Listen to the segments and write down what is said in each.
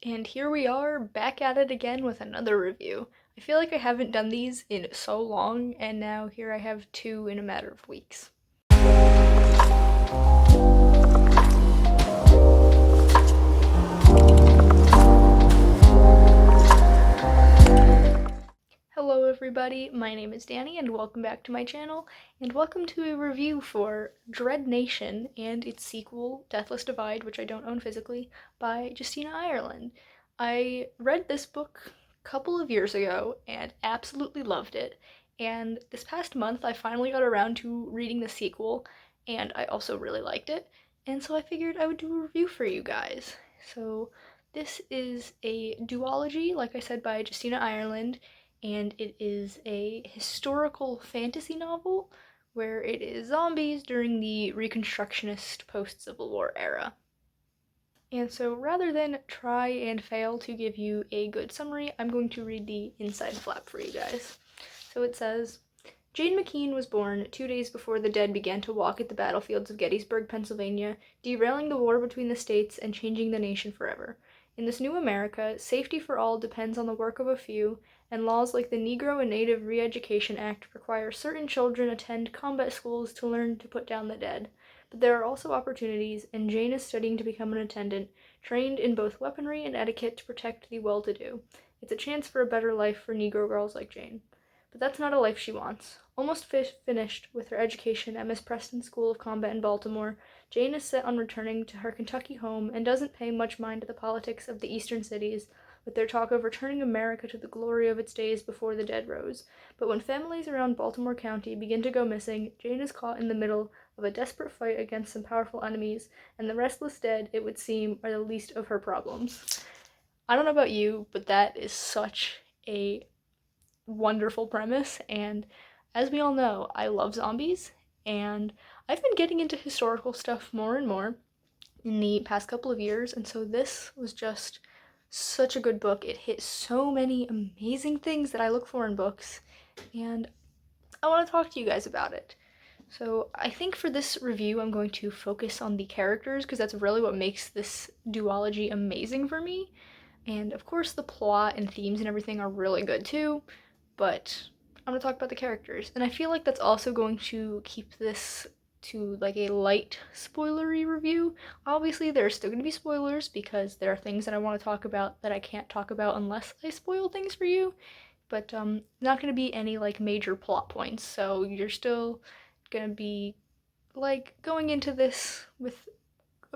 And here we are, back at it again with another review. I feel like I haven't done these in so long, and now here I have two in a matter of weeks. Hello everybody, my name is Danny and welcome back to my channel, and welcome to a review for Dread Nation and its sequel, Deathless Divide, which I don't own physically, by Justina Ireland. I read this book a couple of years ago and absolutely loved it, and this past month I finally got around to reading the sequel, and I also really liked it, and so I figured I would do a review for you guys. So this is a duology, like I said, by Justina Ireland, and it is a historical fantasy novel where it is zombies during the Reconstructionist post-Civil War era. And so rather than try and fail to give you a good summary, I'm going to read the inside flap for you guys. So it says, Jane McKean was born 2 days before the dead began to walk at the battlefields of Gettysburg, Pennsylvania, derailing the war between the states and changing the nation forever. In this new America, safety for all depends on the work of a few, and laws like the Negro and Native Re-Education Act require certain children attend combat schools to learn to put down the dead. But there are also opportunities, and Jane is studying to become an attendant, trained in both weaponry and etiquette to protect the well-to-do. It's a chance for a better life for Negro girls like Jane. But that's not a life she wants. Almost finished with her education at Miss Preston's School of Combat in Baltimore, Jane is set on returning to her Kentucky home and doesn't pay much mind to the politics of the eastern cities, with their talk of returning America to the glory of its days before the dead rose. But when families around Baltimore County begin to go missing, Jane is caught in the middle of a desperate fight against some powerful enemies, and the restless dead, it would seem, are the least of her problems. I don't know about you, but that is such a wonderful premise, and as we all know, I love zombies, and I've been getting into historical stuff more and more in the past couple of years, and so this was just such a good book. It hit so many amazing things that I look for in books, and I want to talk to you guys about it. So I think for this review I'm going to focus on the characters because that's really what makes this duology amazing for me. And of course the plot and themes and everything are really good too, but I'm gonna talk about the characters. And I feel like that's also going to keep this to like a light spoilery review. Obviously there are still gonna be spoilers because there are things that I want to talk about that I can't talk about unless I spoil things for you, but not gonna be any like major plot points, so you're still gonna be like going into this with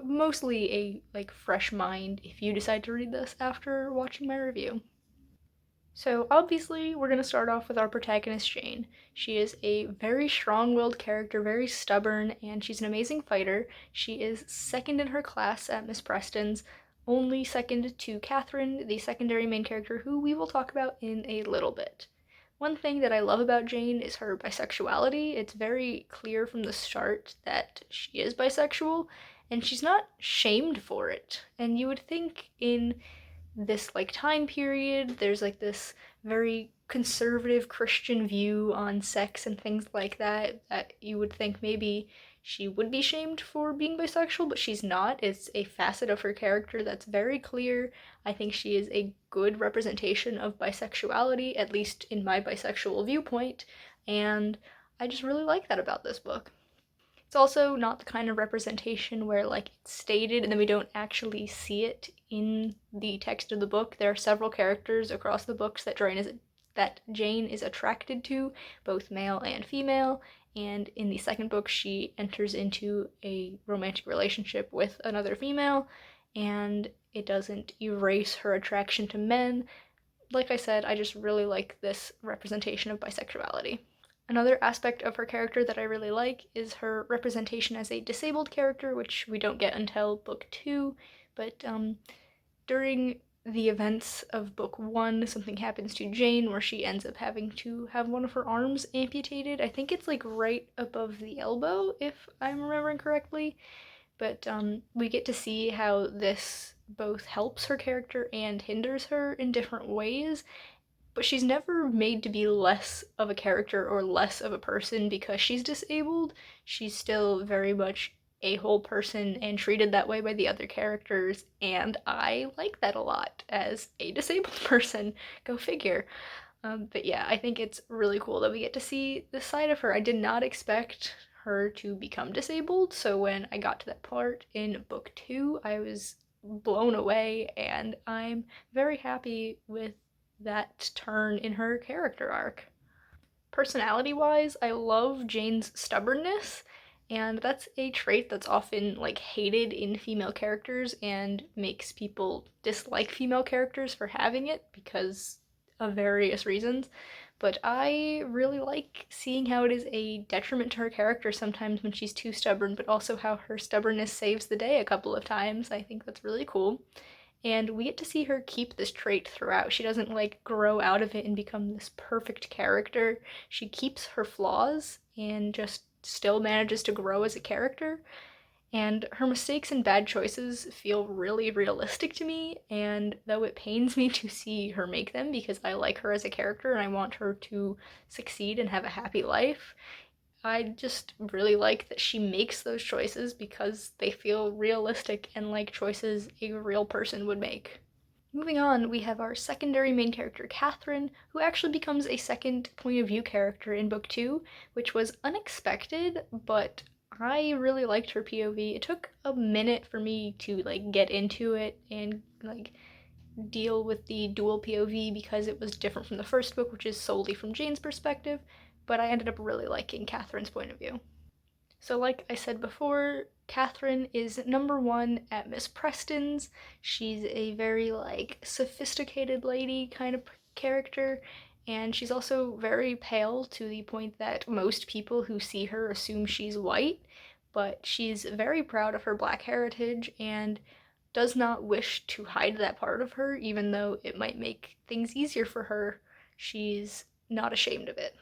mostly a like fresh mind if you decide to read this after watching my review. So obviously we're going to start off with our protagonist Jane. She is a very strong-willed character, very stubborn, and she's an amazing fighter. She is second in her class at Miss Preston's, only second to Catherine, the secondary main character who we will talk about in a little bit. One thing that I love about Jane is her bisexuality. It's very clear from the start that she is bisexual, and she's not shamed for it. And you would think in this like time period there's like this very conservative Christian view on sex and things like that you would think maybe she would be shamed for being bisexual, but she's not. It's a facet of her character that's very clear. I think she is a good representation of bisexuality, at least in my bisexual viewpoint, and I just really like that about this book. It's also not the kind of representation where like it's stated and then we don't actually see it in the text of the book. There are several characters across the books that Jane is attracted to, both male and female, and in the second book she enters into a romantic relationship with another female, and it doesn't erase her attraction to men. Like I said, I just really like this representation of bisexuality. Another aspect of her character that I really like is her representation as a disabled character, which we don't get until book 2, but during the events of book 1, something happens to Jane where she ends up having to have one of her arms amputated. I think it's like right above the elbow, if I'm remembering correctly, but we get to see how this both helps her character and hinders her in different ways, but she's never made to be less of a character or less of a person because she's disabled. She's still very much a whole person and treated that way by the other characters, and I like that a lot as a disabled person. Go figure. But yeah, I think it's really cool that we get to see this side of her. I did not expect her to become disabled, so when I got to that part in book 2, I was blown away, and I'm very happy with that turn in her character arc. Personality-wise, I love Jane's stubbornness, and that's a trait that's often like hated in female characters and makes people dislike female characters for having it because of various reasons. But I really like seeing how it is a detriment to her character sometimes when she's too stubborn, but also how her stubbornness saves the day a couple of times. I think that's really cool. And we get to see her keep this trait throughout. She doesn't like grow out of it and become this perfect character. She keeps her flaws and just still manages to grow as a character. And her mistakes and bad choices feel really realistic to me, and though it pains me to see her make them because I like her as a character and I want her to succeed and have a happy life, I just really like that she makes those choices because they feel realistic and like choices a real person would make. Moving on, we have our secondary main character, Catherine, who actually becomes a second point of view character in book 2, which was unexpected, but I really liked her POV. It took a minute for me to like get into it and like deal with the dual POV because it was different from the first book, which is solely from Jane's perspective, but I ended up really liking Catherine's point of view. So, like I said before, Catherine is number 1 at Miss Preston's. She's a very, like, sophisticated lady kind of character, and she's also very pale to the point that most people who see her assume she's white, but she's very proud of her black heritage and does not wish to hide that part of her, even though it might make things easier for her. She's not ashamed of it.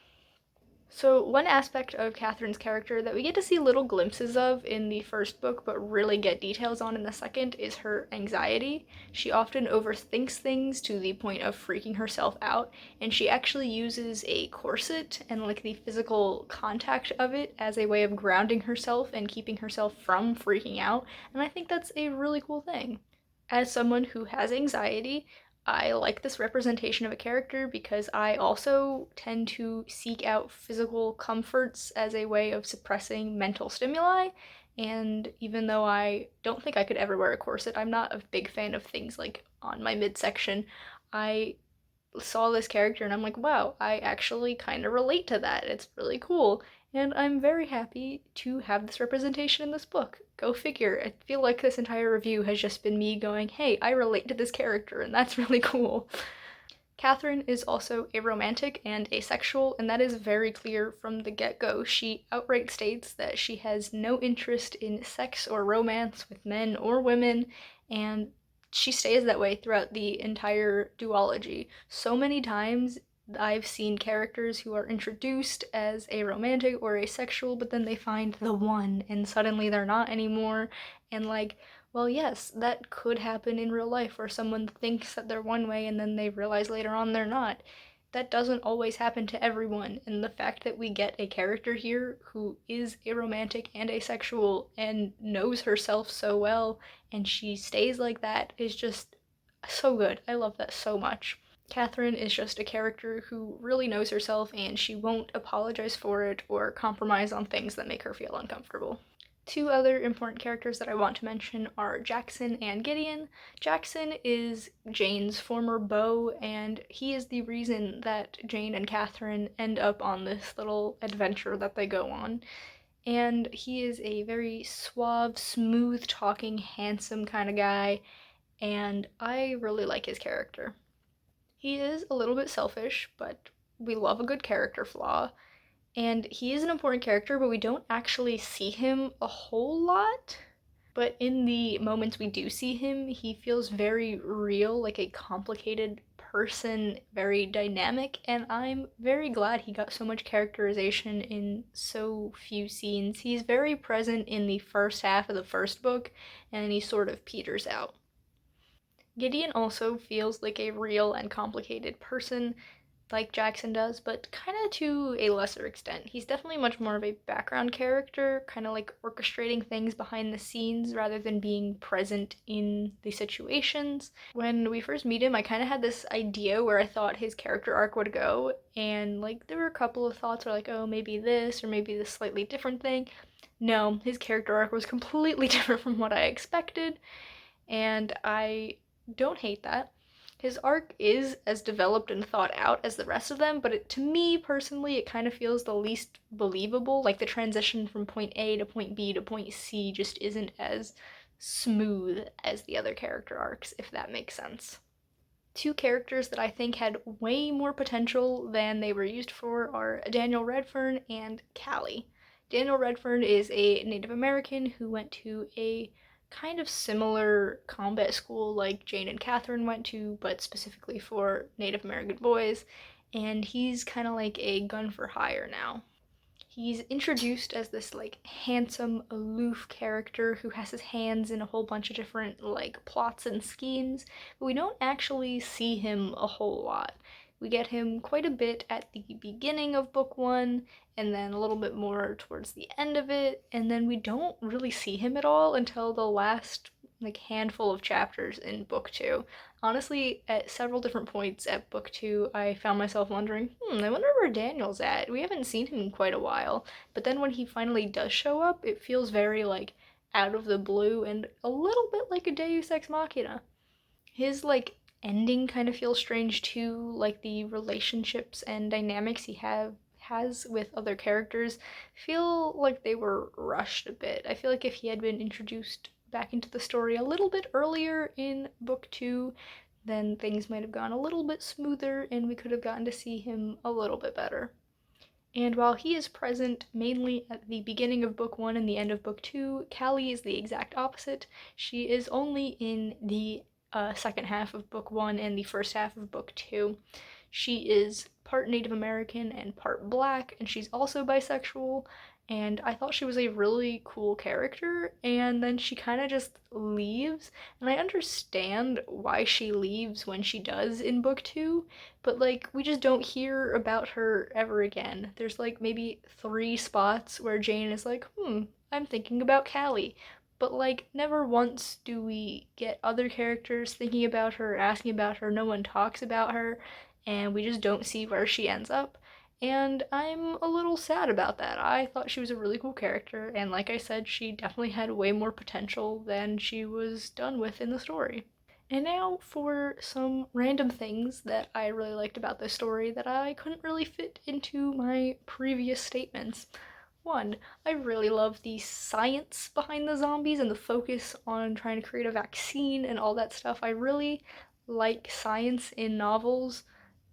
So, one aspect of Catherine's character that we get to see little glimpses of in the first book but really get details on in the second is her anxiety. She often overthinks things to the point of freaking herself out, and she actually uses a corset and like the physical contact of it as a way of grounding herself and keeping herself from freaking out, and I think that's a really cool thing. As someone who has anxiety, I like this representation of a character because I also tend to seek out physical comforts as a way of suppressing mental stimuli. And even though I don't think I could ever wear a corset, I'm not a big fan of things like on my midsection. I saw this character and I'm like, wow, I actually kind of relate to that. It's really cool. And I'm very happy to have this representation in this book. Go figure. I feel like this entire review has just been me going, hey, I relate to this character, and that's really cool. Catherine is also a romantic and asexual, and that is very clear from the get-go. She outright states that she has no interest in sex or romance with men or women, and she stays that way throughout the entire duology. So many times I've seen characters who are introduced as a romantic or asexual, but then they find the one, and suddenly they're not anymore, and like, well, yes, that could happen in real life where someone thinks that they're one way and then they realize later on they're not. That doesn't always happen to everyone, and the fact that we get a character here who is a romantic and asexual and knows herself so well and she stays like that is just so good. I love that so much. Catherine is just a character who really knows herself and she won't apologize for it or compromise on things that make her feel uncomfortable. Two other important characters that I want to mention are Jackson and Gideon. Jackson is Jane's former beau, and he is the reason that Jane and Catherine end up on this little adventure that they go on. And he is a very suave, smooth talking, handsome kind of guy, and I really like his character. He is a little bit selfish, but we love a good character flaw. And he is an important character, but we don't actually see him a whole lot. But in the moments we do see him, he feels very real, like a complicated person, very dynamic, and I'm very glad he got so much characterization in so few scenes. He's very present in the first half of the first book, and he sort of peters out. Gideon also feels like a real and complicated person. like Jackson does, but kind of to a lesser extent. He's definitely much more of a background character, kind of like orchestrating things behind the scenes rather than being present in the situations. When we first meet him, I kind of had this idea where I thought his character arc would go, and like there were a couple of thoughts where like, oh, maybe this or maybe this slightly different thing. No, his character arc was completely different from what I expected, and I don't hate that. His arc is as developed and thought out as the rest of them, but to me personally, it kind of feels the least believable. Like the transition from point A to point B to point C just isn't as smooth as the other character arcs, if that makes sense. Two characters that I think had way more potential than they were used for are Daniel Redfern and Cali. Daniel Redfern is a Native American who went to a kind of similar combat school like Jane and Catherine went to, but specifically for Native American boys, and he's kind of like a gun for hire now. He's introduced as this like handsome, aloof character who has his hands in a whole bunch of different like plots and schemes, but we don't actually see him a whole lot. We get him quite a bit at the beginning of book one, and then a little bit more towards the end of it, and then we don't really see him at all until the last like handful of chapters in book two. Honestly, at several different points at book two, I found myself wondering, I wonder where Daniel's at. We haven't seen him in quite a while. But then when he finally does show up, it feels very like out of the blue and a little bit like a Deus Ex Machina. His like ending kind of feels strange too, like the relationships and dynamics has with other characters feel like they were rushed a bit. I feel like if he had been introduced back into the story a little bit earlier in book two, then things might have gone a little bit smoother and we could have gotten to see him a little bit better. And while he is present mainly at the beginning of book one and the end of book two, Cali is the exact opposite. She is only in the second half of book one and the first half of book two. She is part Native American and part black, and she's also bisexual, and I thought she was a really cool character, and then she kind of just leaves, and I understand why she leaves when she does in book two, but like we just don't hear about her ever again. There's like maybe 3 spots where Jane is like, I'm thinking about Cali, but like never once do we get other characters thinking about her, asking about her. No one talks about her, and we just don't see where she ends up. And I'm a little sad about that. I thought she was a really cool character, and like I said, she definitely had way more potential than she was done with in the story. And now for some random things that I really liked about this story that I couldn't really fit into my previous statements. One, I really love the science behind the zombies and the focus on trying to create a vaccine and all that stuff. I really like science in novels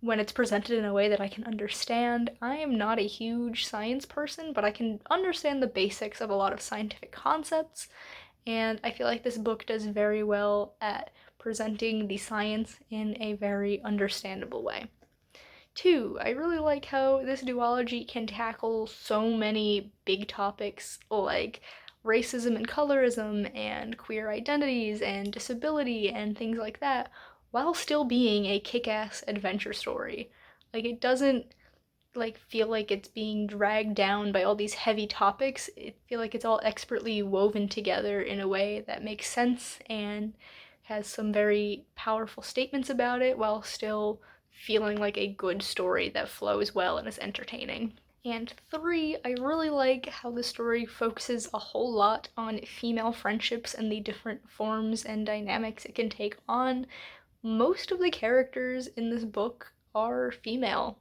when it's presented in a way that I can understand. I am not a huge science person, but I can understand the basics of a lot of scientific concepts, and I feel like this book does very well at presenting the science in a very understandable way. Two, I really like how this duology can tackle so many big topics like racism and colorism and queer identities and disability and things like that, while still being a kick-ass adventure story. Like it doesn't like feel like it's being dragged down by all these heavy topics. I feel like it's all expertly woven together in a way that makes sense and has some very powerful statements about it while still feeling like a good story that flows well and is entertaining. And three, I really like how the story focuses a whole lot on female friendships and the different forms and dynamics it can take on. Most of the characters in this book are female,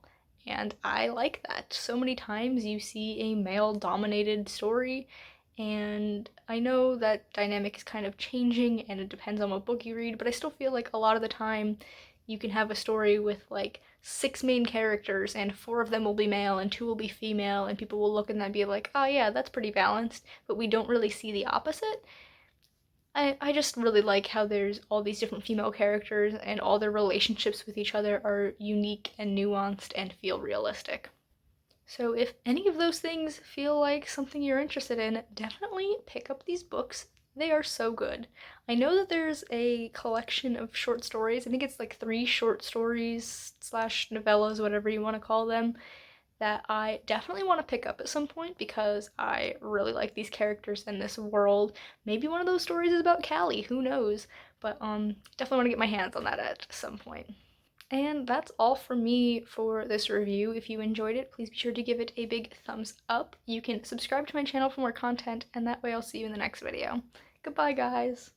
and I like that. So many times you see a male-dominated story, and I know that dynamic is kind of changing and it depends on what book you read, but I still feel like a lot of the time you can have a story with like 6 main characters and 4 of them will be male and 2 will be female, and people will look at that and be like, oh yeah, that's pretty balanced, but we don't really see the opposite. I just really like how there's all these different female characters and all their relationships with each other are unique and nuanced and feel realistic. So if any of those things feel like something you're interested in, definitely pick up these books. They are so good. I know that there's a collection of short stories. I think it's like 3 short stories slash novellas, whatever you want to call them, that I definitely want to pick up at some point because I really like these characters in this world. Maybe one of those stories is about Cali, who knows? But definitely want to get my hands on that at some point. And that's all from me for this review. If you enjoyed it, please be sure to give it a big thumbs up. You can subscribe to my channel for more content, and that way I'll see you in the next video. Goodbye, guys!